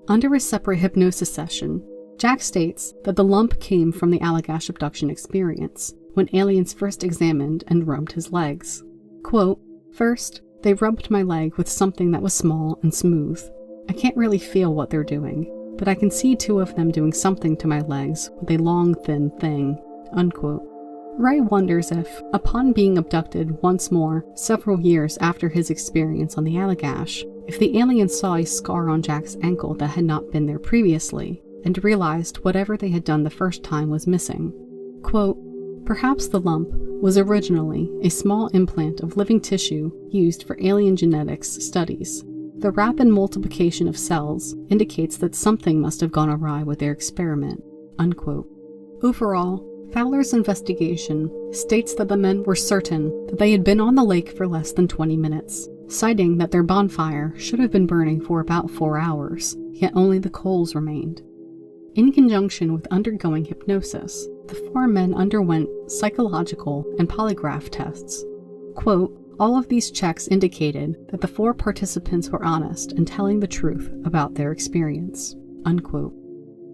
Under a separate hypnosis session, Jack states that the lump came from the Allagash abduction experience, when aliens first examined and rubbed his legs. Quote, "First, they rubbed my leg with something that was small and smooth. I can't really feel what they're doing, but I can see 2 of them doing something to my legs with a long, thin thing." Unquote. Ray wonders if, upon being abducted once more, several years after his experience on the Allagash, if the aliens saw a scar on Jack's ankle that had not been there previously, and realized whatever they had done the first time was missing. Quote, "Perhaps the lump was originally a small implant of living tissue used for alien genetics studies. The rapid multiplication of cells indicates that something must have gone awry with their experiment." Unquote. Overall, Fowler's investigation states that the men were certain that they had been on the lake for less than 20 minutes, citing that their bonfire should have been burning for about 4 hours, yet only the coals remained. In conjunction with undergoing hypnosis, the 4 men underwent psychological and polygraph tests. Quote, "All of these checks indicated that the 4 participants were honest and telling the truth about their experience." Unquote.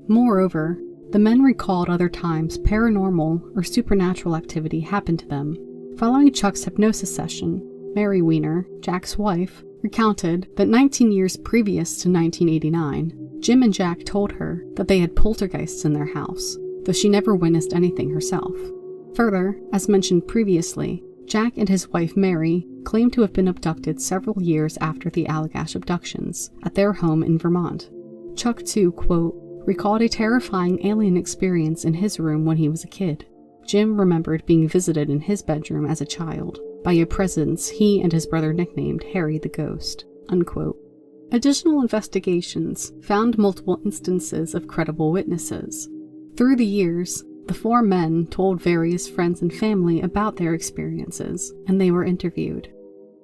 Moreover, the men recalled other times paranormal or supernatural activity happened to them. Following Chuck's hypnosis session, Mary Weiner, Jack's wife, recounted that 19 years previous to 1989, Jim and Jack told her that they had poltergeists in their house, though she never witnessed anything herself. Further, as mentioned previously, Jack and his wife Mary claimed to have been abducted several years after the Allagash abductions at their home in Vermont. Chuck, too, quote, "recalled a terrifying alien experience in his room when he was a kid. Jim remembered being visited in his bedroom as a child by a presence he and his brother nicknamed Harry the Ghost." Unquote. Additional investigations found multiple instances of credible witnesses. Through the years, the 4 men told various friends and family about their experiences, and they were interviewed.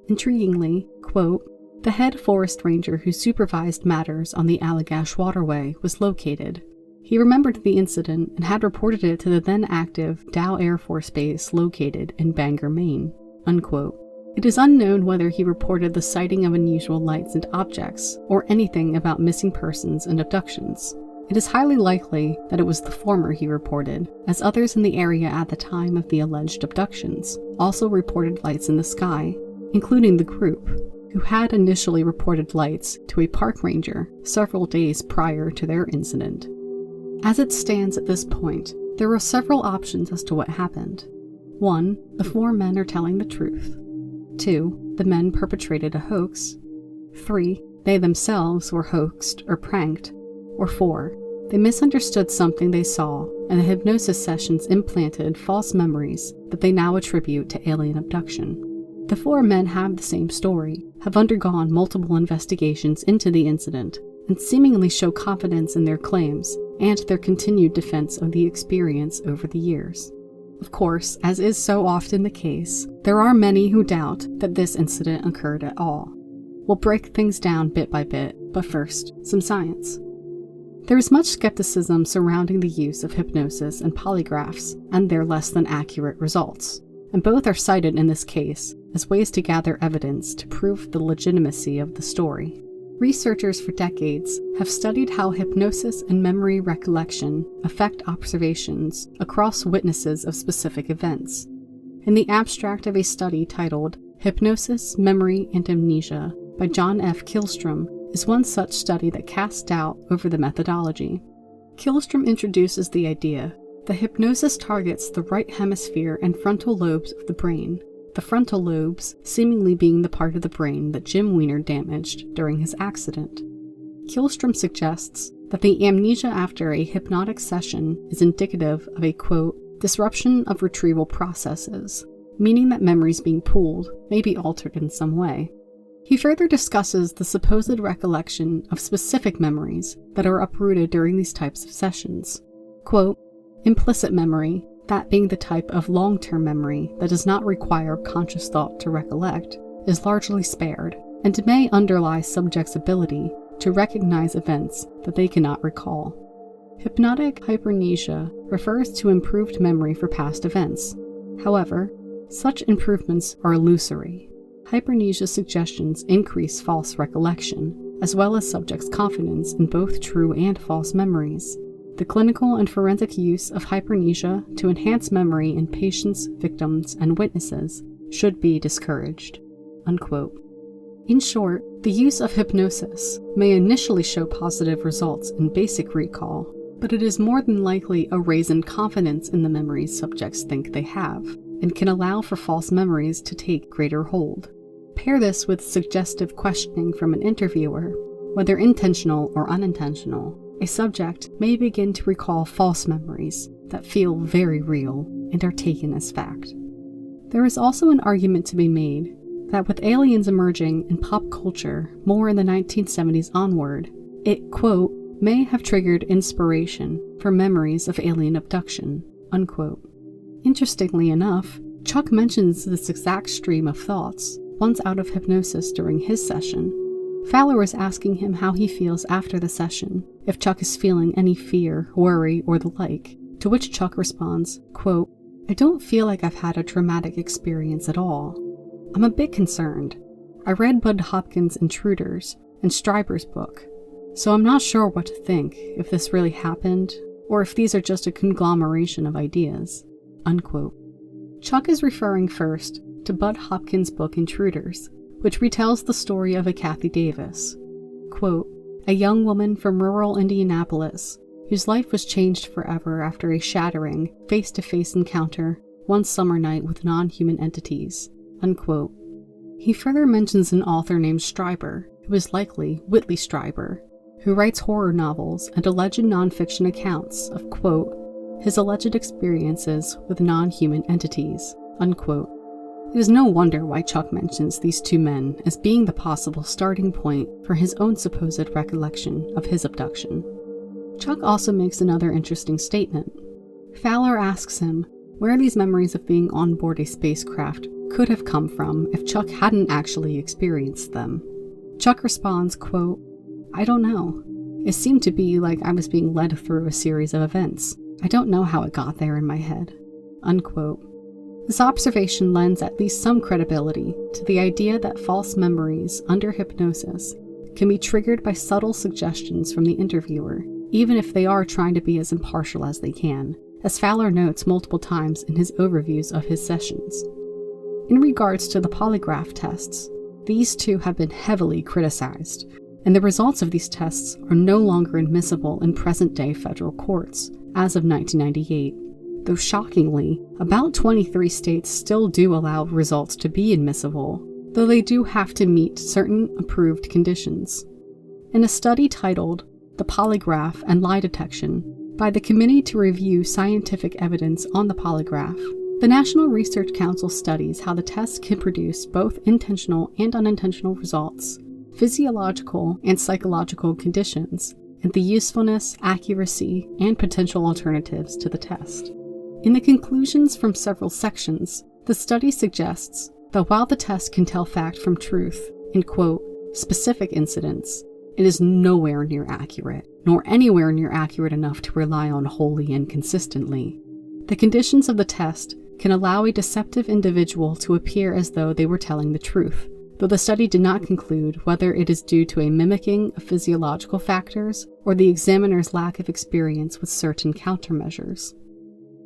Intriguingly, quote, "The head forest ranger who supervised matters on the Allagash waterway was located. He remembered the incident and had reported it to the then-active Dow Air Force Base located in Bangor, Maine." Unquote. It is unknown whether he reported the sighting of unusual lights and objects, or anything about missing persons and abductions. It is highly likely that it was the former he reported, as others in the area at the time of the alleged abductions also reported lights in the sky, including the group, who had initially reported lights to a park ranger several days prior to their incident. As it stands at this point, there are several options as to what happened. 1. The 4 men are telling the truth. 2. The men perpetrated a hoax. 3. They themselves were hoaxed or pranked. Or 4. They misunderstood something they saw, and the hypnosis sessions implanted false memories that they now attribute to alien abduction. The 4 men have the same story, have undergone multiple investigations into the incident, and seemingly show confidence in their claims and their continued defense of the experience over the years. Of course, as is so often the case, there are many who doubt that this incident occurred at all. We'll break things down bit by bit, but first, some science. There is much skepticism surrounding the use of hypnosis and polygraphs and their less than accurate results, and both are cited in this case as ways to gather evidence to prove the legitimacy of the story. Researchers for decades have studied how hypnosis and memory recollection affect observations across witnesses of specific events. In the abstract of a study titled Hypnosis, Memory, and Amnesia by John F. Kihlstrom is one such study that casts doubt over the methodology. Kihlstrom introduces the idea that hypnosis targets the right hemisphere and frontal lobes of the brain, the frontal lobes seemingly being the part of the brain that Jim Weiner damaged during his accident. Kihlstrom suggests that the amnesia after a hypnotic session is indicative of a, quote, disruption of retrieval processes, meaning that memories being pooled may be altered in some way. He further discusses the supposed recollection of specific memories that are uprooted during these types of sessions. Quote, implicit memory, that being the type of long-term memory that does not require conscious thought to recollect, is largely spared, and may underlie subjects' ability to recognize events that they cannot recall. Hypnotic hypermnesia refers to improved memory for past events. However, such improvements are illusory. Hypermnesia suggestions increase false recollection, as well as subjects' confidence in both true and false memories. The clinical and forensic use of hypermnesia to enhance memory in patients, victims, and witnesses should be discouraged. Unquote. In short, the use of hypnosis may initially show positive results in basic recall, but it is more than likely a raise in confidence in the memories subjects think they have, and can allow for false memories to take greater hold. Pair this with suggestive questioning from an interviewer, whether intentional or unintentional. A subject may begin to recall false memories that feel very real and are taken as fact. There is also an argument to be made that with aliens emerging in pop culture more in the 1970s onward, it, quote, may have triggered inspiration for memories of alien abduction, unquote. Interestingly enough, Chuck mentions this exact stream of thoughts once out of hypnosis during his session. Fowler is asking him how he feels after the session, if Chuck is feeling any fear, worry, or the like, to which Chuck responds, quote, I don't feel like I've had a traumatic experience at all. I'm a bit concerned. I read Bud Hopkins' Intruders and Stryber's book, so I'm not sure what to think, if this really happened, or if these are just a conglomeration of ideas, unquote. Chuck is referring first to Bud Hopkins' book Intruders, which retells the story of a Kathy Davis, quote, a young woman from rural Indianapolis whose life was changed forever after a shattering, face-to-face encounter one summer night with non-human entities, unquote. He further mentions an author named Stryber, who is likely Whitley Strieber, who writes horror novels and alleged non-fiction accounts of, quote, his alleged experiences with non-human entities, unquote. It is no wonder why Chuck mentions these two men as being the possible starting point for his own supposed recollection of his abduction. Chuck also makes another interesting statement. Fowler asks him where these memories of being on board a spacecraft could have come from if Chuck hadn't actually experienced them. Chuck responds, quote, I don't know. It seemed to be like I was being led through a series of events. I don't know how it got there in my head, unquote. This observation lends at least some credibility to the idea that false memories under hypnosis can be triggered by subtle suggestions from the interviewer, even if they are trying to be as impartial as they can, as Fowler notes multiple times in his overviews of his sessions. In regards to the polygraph tests, these two have been heavily criticized, and the results of these tests are no longer admissible in present-day federal courts, as of 1998. Though shockingly, about 23 states still do allow results to be admissible, though they do have to meet certain approved conditions. In a study titled The Polygraph and Lie Detection by the Committee to Review Scientific Evidence on the Polygraph, the National Research Council studies how the test can produce both intentional and unintentional results, physiological and psychological conditions, and the usefulness, accuracy, and potential alternatives to the test. In the conclusions from several sections, the study suggests that while the test can tell fact from truth in, quote, specific incidents, it is nowhere near accurate, nor anywhere near accurate enough to rely on wholly and consistently. The conditions of the test can allow a deceptive individual to appear as though they were telling the truth, though the study did not conclude whether it is due to a mimicking of physiological factors or the examiner's lack of experience with certain countermeasures.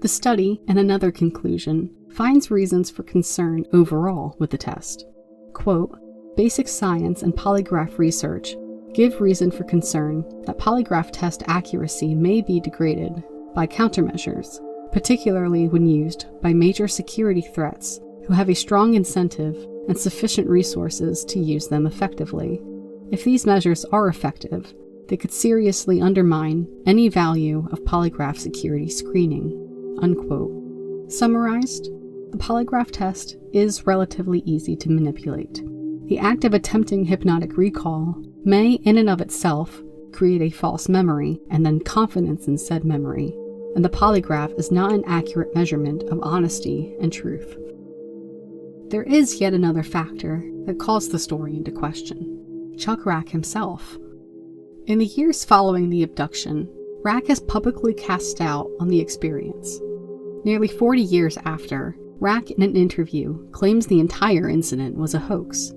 The study, and another conclusion, finds reasons for concern overall with the test. Quote, basic science and polygraph research give reason for concern that polygraph test accuracy may be degraded by countermeasures, particularly when used by major security threats who have a strong incentive and sufficient resources to use them effectively. If these measures are effective, they could seriously undermine any value of polygraph security screening, unquote. Summarized, the polygraph test is relatively easy to manipulate. The act of attempting hypnotic recall may, in and of itself, create a false memory and then confidence in said memory, and the polygraph is not an accurate measurement of honesty and truth. There is yet another factor that calls the story into question: Chuck Rack himself. In the years following the abduction, Rack has publicly cast doubt on the experience. Nearly 40 years after, Rack in an interview claims the entire incident was a hoax.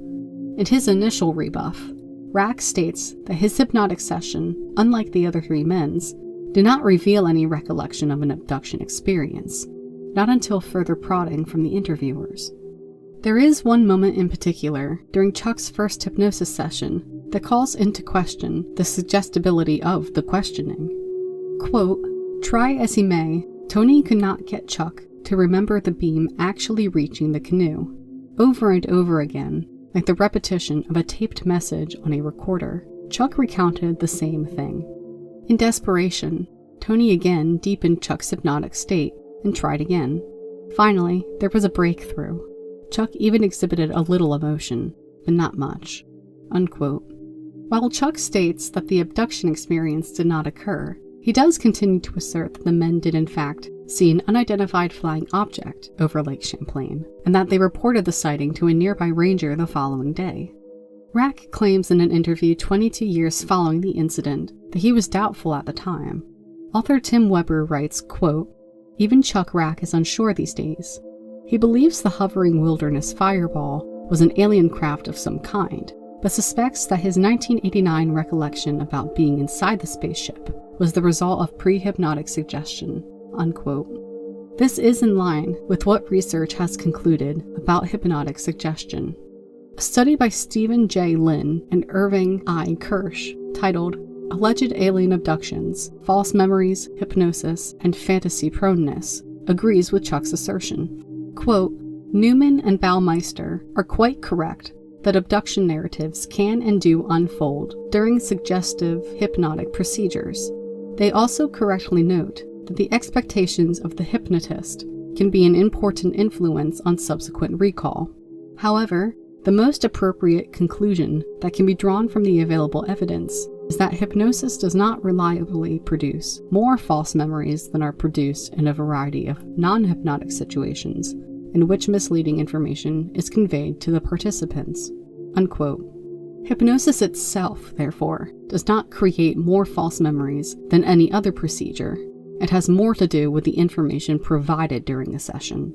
In his initial rebuff, Rack states that his hypnotic session, unlike the other three men's, did not reveal any recollection of an abduction experience, not until further prodding from the interviewers. There is one moment in particular, during Chuck's first hypnosis session, that calls into question the suggestibility of the questioning. Quote, try as he may, Tony could not get Chuck to remember the beam actually reaching the canoe. Over and over again, like the repetition of a taped message on a recorder, Chuck recounted the same thing. In desperation, Tony again deepened Chuck's hypnotic state and tried again. Finally, there was a breakthrough. Chuck even exhibited a little emotion, but not much." Unquote. While Chuck states that the abduction experience did not occur, he does continue to assert that the men did in fact see an unidentified flying object over Lake Champlain, and that they reported the sighting to a nearby ranger the following day. Rack claims in an interview 22 years following the incident that he was doubtful at the time. Author Tim Weber writes, quote, "Even Chuck Rack is unsure these days. He believes the hovering wilderness fireball was an alien craft of some kind, but suspects that his 1989 recollection about being inside the spaceship was the result of pre-hypnotic suggestion." Unquote. This is in line with what research has concluded about hypnotic suggestion. A study by Stephen J. Lynn and Irving I. Kirsch, titled Alleged Alien Abductions, False Memories, Hypnosis, and Fantasy Proneness, agrees with Chuck's assertion. Quote, "Newman and Baumeister are quite correct that abduction narratives can and do unfold during suggestive hypnotic procedures. They also correctly note that the expectations of the hypnotist can be an important influence on subsequent recall. However, the most appropriate conclusion that can be drawn from the available evidence is that hypnosis does not reliably produce more false memories than are produced in a variety of non-hypnotic situations in which misleading information is conveyed to the participants." Unquote. Hypnosis itself, therefore, does not create more false memories than any other procedure. It has more to do with the information provided during a session.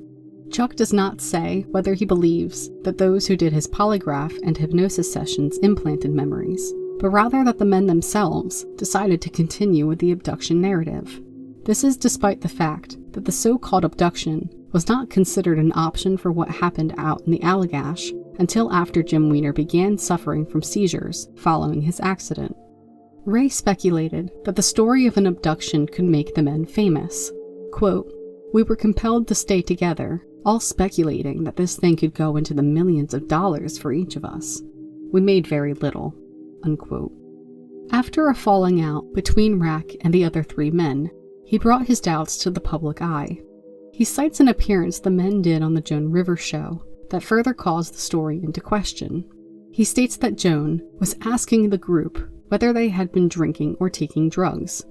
Chuck does not say whether he believes that those who did his polygraph and hypnosis sessions implanted memories, but rather that the men themselves decided to continue with the abduction narrative. This is despite the fact that the so-called abduction was not considered an option for what happened out in the Allagash until after Jim Weiner began suffering from seizures following his accident. Ray speculated that the story of an abduction could make the men famous. Quote, "We were compelled to stay together, all speculating that this thing could go into the millions of dollars for each of us. We made very little." Unquote. After a falling out between Rack and the other three men, he brought his doubts to the public eye. He cites an appearance the men did on the Joan Rivers show that further calls the story into question. He states that Joan was asking the group whether they had been drinking or taking drugs.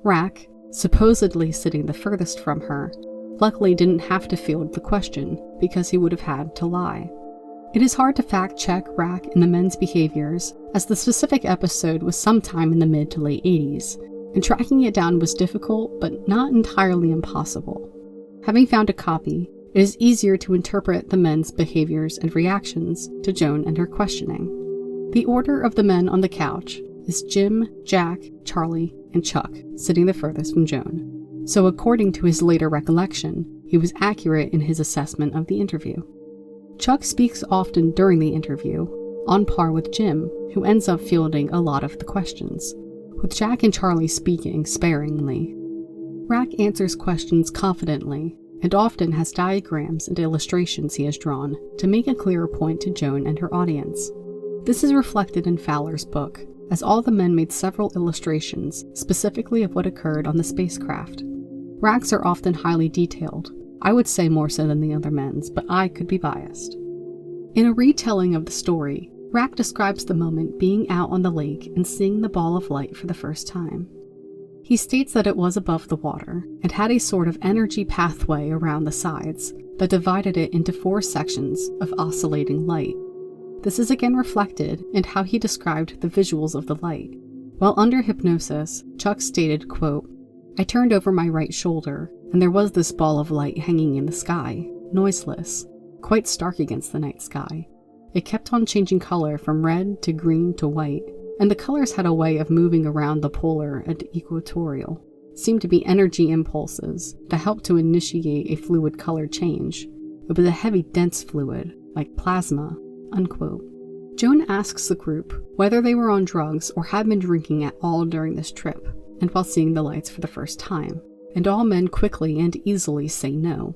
Rack, supposedly sitting the furthest from her, luckily didn't have to field the question because he would have had to lie. It is hard to fact-check Rack and the men's behaviors, as the specific episode was sometime in the mid to late 80s, and tracking it down was difficult but not entirely impossible. Having found a copy, it is easier to interpret the men's behaviors and reactions to Joan and her questioning. The order of the men on the couch is Jim, Jack, Charlie, and Chuck, sitting the furthest from Joan. So according to his later recollection, he was accurate in his assessment of the interview. Chuck speaks often during the interview, on par with Jim, who ends up fielding a lot of the questions, with Jack and Charlie speaking sparingly. Rack answers questions confidently, and often has diagrams and illustrations he has drawn to make a clearer point to Joan and her audience. This is reflected in Fowler's book, as all the men made several illustrations specifically of what occurred on the spacecraft. Rack's are often highly detailed, I would say more so than the other men's, but I could be biased. In a retelling of the story, Rack describes the moment being out on the lake and seeing the ball of light for the first time. He states that it was above the water and had a sort of energy pathway around the sides that divided it into 4 sections of oscillating light. This is again reflected in how he described the visuals of the light. While under hypnosis, Chuck stated, quote, "I turned over my right shoulder, and there was this ball of light hanging in the sky, noiseless, quite stark against the night sky. It kept on changing color from red to green to white, and the colors had a way of moving around the polar and equatorial. Seemed to be energy impulses that helped to initiate a fluid color change. It was a heavy, dense fluid, like plasma." Unquote. Joan asks the group whether they were on drugs or had been drinking at all during this trip, and while seeing the lights for the first time, and all men quickly and easily say no.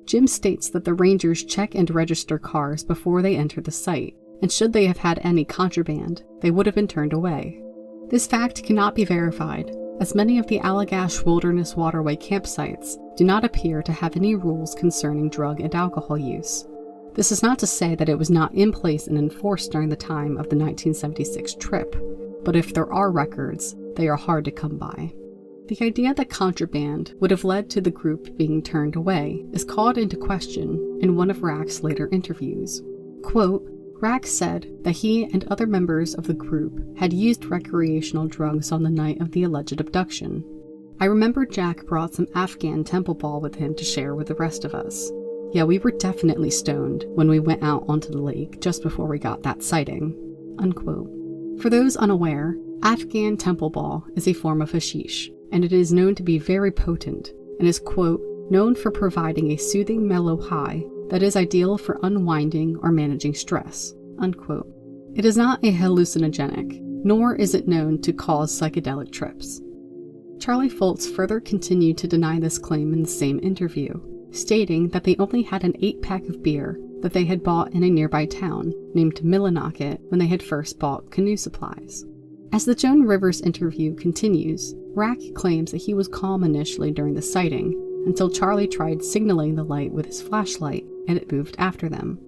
Jim states that the Rangers check and register cars before they enter the site, and should they have had any contraband, they would have been turned away. This fact cannot be verified, as many of the Allagash Wilderness Waterway campsites do not appear to have any rules concerning drug and alcohol use. This is not to say that it was not in place and enforced during the time of the 1976 trip, but if there are records, they are hard to come by. The idea that contraband would have led to the group being turned away is called into question in one of Rack's later interviews. Quote, Rack said that he and other members of the group had used recreational drugs on the night of the alleged abduction. I remember Jack brought some Afghan temple ball with him to share with the rest of us. Yeah, we were definitely stoned when we went out onto the lake just before we got that sighting. Unquote. For those unaware, Afghan temple ball is a form of hashish, and it is known to be very potent, and is, quote, known for providing a soothing mellow high that is ideal for unwinding or managing stress, unquote. It is not a hallucinogenic, nor is it known to cause psychedelic trips. Charlie Foltz further continued to deny this claim in the same interview, stating that they only had an 8-pack of beer that they had bought in a nearby town named Millinocket when they had first bought canoe supplies. As the Joan Rivers interview continues, Rack claims that he was calm initially during the sighting, until Charlie tried signaling the light with his flashlight and it moved after them.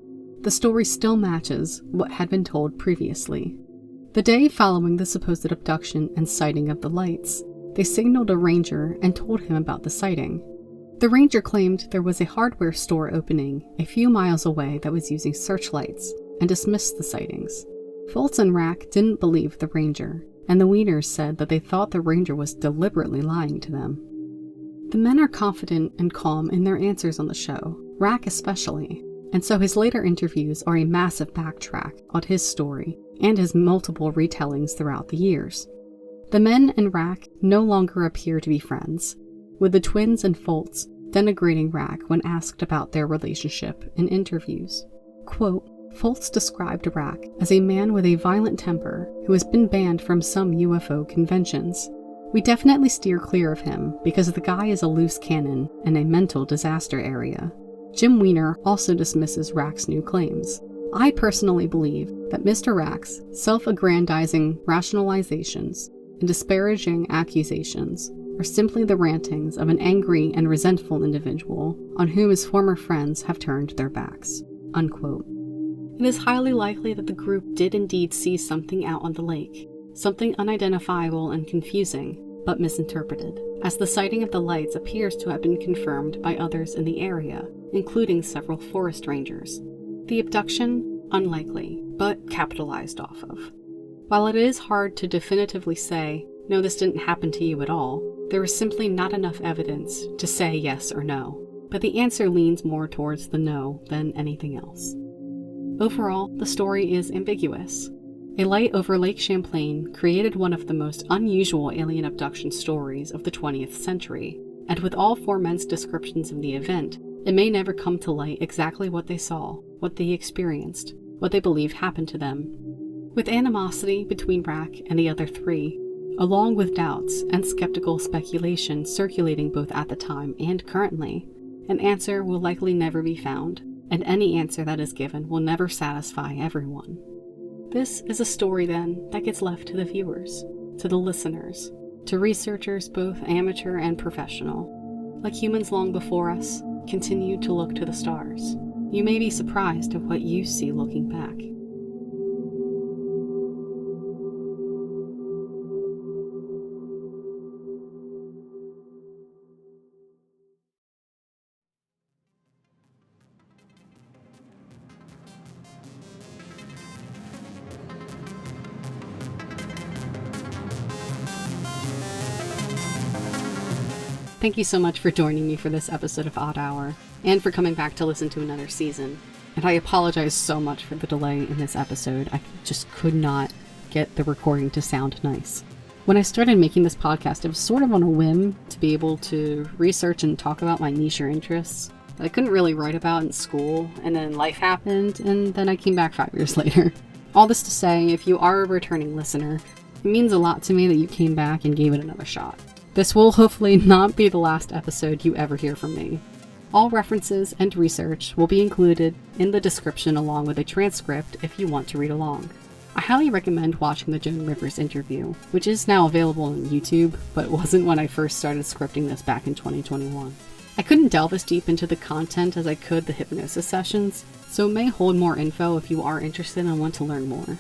The story still matches what had been told previously. The day following the supposed abduction and sighting of the lights, they signaled a ranger and told him about the sighting. The ranger claimed there was a hardware store opening a few miles away that was using searchlights and dismissed the sightings. Foltz and Rack didn't believe the ranger, and the Wieners said that they thought the ranger was deliberately lying to them. The men are confident and calm in their answers on the show, Rack especially, and so his later interviews are a massive backtrack on his story and his multiple retellings throughout the years. The men and Rack no longer appear to be friends, with the twins and Foltz denigrating Rack when asked about their relationship in interviews. Quote, Foltz described Rack as a man with a violent temper who has been banned from some UFO conventions. We definitely steer clear of him because the guy is a loose cannon in a mental disaster area. Jim Wiener also dismisses Rack's new claims. I personally believe that Mr. Rack's self-aggrandizing rationalizations and disparaging accusations are simply the rantings of an angry and resentful individual on whom his former friends have turned their backs. Unquote. It is highly likely that the group did indeed see something out on the lake, something unidentifiable and confusing, but misinterpreted, as the sighting of the lights appears to have been confirmed by others in the area, including several forest rangers. The abduction? Unlikely, but capitalized off of. While it is hard to definitively say, no, this didn't happen to you at all, there is simply not enough evidence to say yes or no, but the answer leans more towards the no than anything else. Overall, the story is ambiguous. A light over Lake Champlain created one of the most unusual alien abduction stories of the 20th century, and with all four men's descriptions of the event, it may never come to light exactly what they saw, what they experienced, what they believe happened to them. With animosity between Rack and the other three, along with doubts and skeptical speculation circulating both at the time and currently, an answer will likely never be found, and any answer that is given will never satisfy everyone. This is a story, then, that gets left to the viewers, to the listeners, to researchers both amateur and professional. Like humans long before us, continue to look to the stars. You may be surprised at what you see looking back. Thank you so much for joining me for this episode of Odd Hour, and for coming back to listen to another season. And I apologize so much for the delay in this episode. I just could not get the recording to sound nice. When I started making this podcast, it was sort of on a whim to be able to research and talk about my niche or interests that I couldn't really write about in school, and then life happened, and then I came back 5 years later. All this to say, if you are a returning listener, it means a lot to me that you came back and gave it another shot. This will hopefully not be the last episode you ever hear from me. All references and research will be included in the description along with a transcript if you want to read along. I highly recommend watching the Joan Rivers interview, which is now available on YouTube, but wasn't when I first started scripting this back in 2021. I couldn't delve as deep into the content as I could the hypnosis sessions, so it may hold more info if you are interested and want to learn more.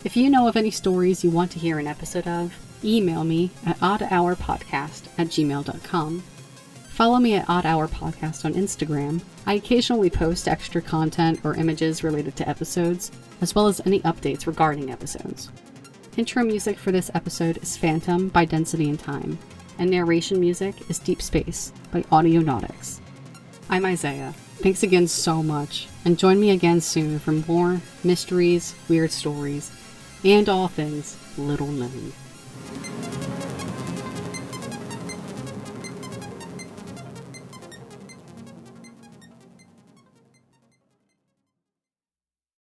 If you know of any stories you want to hear an episode of, email me at oddhourpodcast@gmail.com. Follow me at Odd Hour Podcast on Instagram. I occasionally post extra content or images related to episodes, as well as any updates regarding episodes. Intro music for this episode is Phantom by Density and Time, and narration music is Deep Space by Audionautics. I'm Isaiah. Thanks again so much, and join me again soon for more mysteries, weird stories, and all things little known.